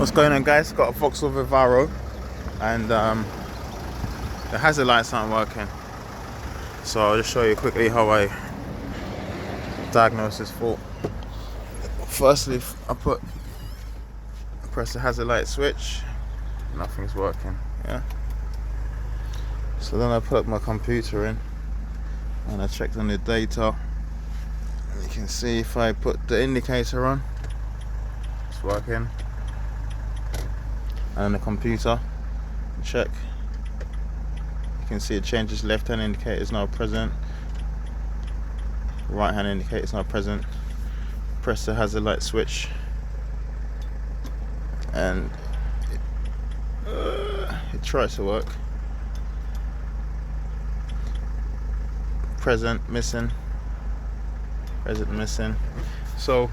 What's going on, guys? Got a Vauxhall Vivaro and the hazard lights aren't working, so I'll just show you quickly how I diagnose this fault. Firstly, I press the hazard light switch, nothing's working. Yeah, so then I put my computer in and I checked on the data, and you can see if I put the indicator on, it's working. And the computer, check, you can see it changes. Left hand indicator is now present, right hand indicator is now present. Press the hazard light switch and it tries to work. Present, missing, present, missing. So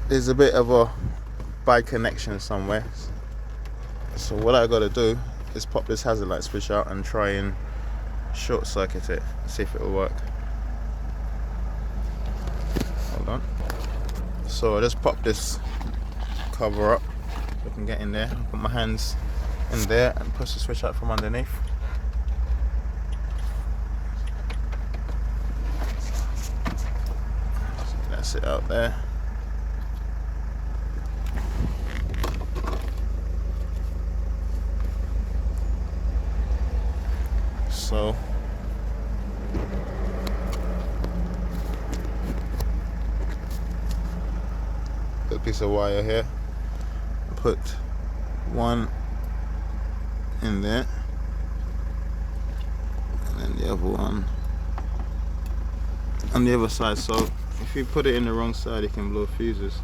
there's a bit of a bad connection somewhere, so what I gotta do is pop this hazard light switch out and try and short circuit it, see if it will work. Hold on. So I just pop this cover up so I can get in there. I'll put my hands in there and push the switch out from underneath. So that's it out there. So a piece of wire here, put one in there and then the other one on the other side. So if you put it in the wrong side, it can blow fuses.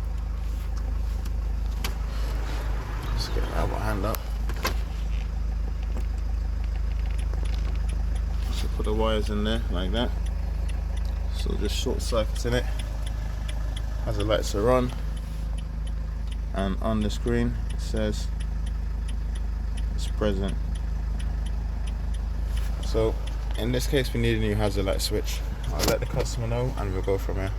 Let's get the other hand up. Put the wires in there like that, so just short circuiting it. As the lights are on, and on the screen it says it's present. So in this case we need a new hazard light switch. I'll let the customer know and we'll go from here.